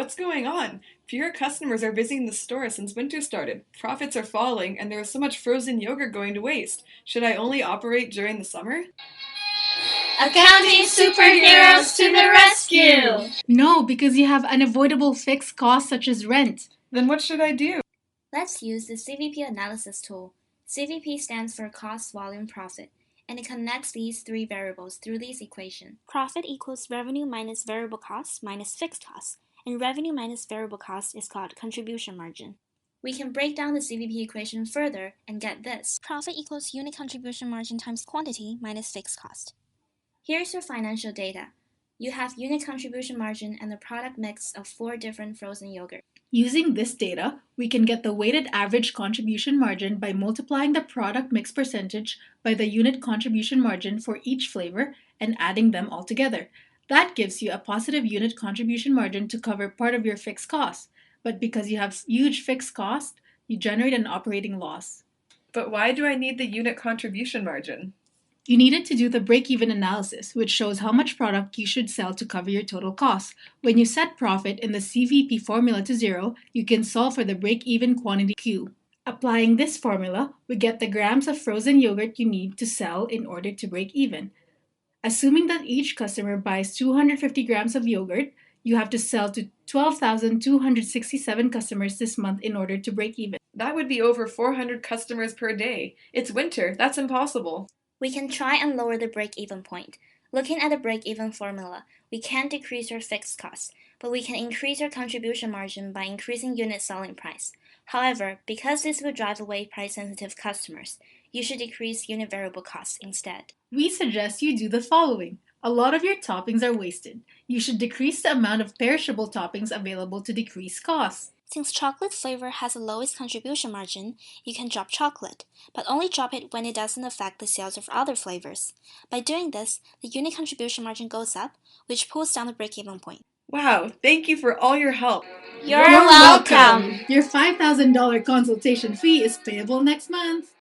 What's going on? Fewer customers are visiting the store since winter started. Profits are falling, and there is so much frozen yogurt going to waste. Should I only operate during the summer? Accounting superheroes to the rescue! No, because you have unavoidable fixed costs such as rent. Then what should I do? Let's use the CVP analysis tool. CVP stands for cost, volume, profit, and it connects these three variables through this equation. Profit equals revenue minus variable costs minus fixed costs, and revenue minus variable costs is called contribution margin. We can break down the CVP equation further and get this. Profit equals unit contribution margin times quantity minus fixed cost. Here's your financial data. You have unit contribution margin and the product mix of 4 different frozen yogurt. Using this data, we can get the weighted average contribution margin by multiplying the product mix percentage by the unit contribution margin for each flavor and adding them all together. That gives you a positive unit contribution margin to cover part of your fixed costs. But because you have huge fixed costs, you generate an operating loss. But why do I need the unit contribution margin? You needed to do the break-even analysis, which shows how much product you should sell to cover your total costs. When you set profit in the CVP formula to 0, you can solve for the break-even quantity Q. Applying this formula, we get the grams of frozen yogurt you need to sell in order to break even. Assuming that each customer buys 250 grams of yogurt, you have to sell to 12,267 customers this month in order to break even. That would be over 400 customers per day. It's winter. That's impossible. We can try and lower the break-even point. Looking at the break-even formula, we can't decrease our fixed costs, but we can increase our contribution margin by increasing unit selling price. However, because this will drive away price-sensitive customers, you should decrease unit variable costs instead. We suggest you do the following. A lot of your toppings are wasted. You should decrease the amount of perishable toppings available to decrease costs. Since chocolate flavor has the lowest contribution margin, you can drop chocolate, but only drop it when it doesn't affect the sales of other flavors. By doing this, the unit contribution margin goes up, which pulls down the break-even point. Wow, thank you for all your help. You're welcome! Your $5,000 consultation fee is payable next month.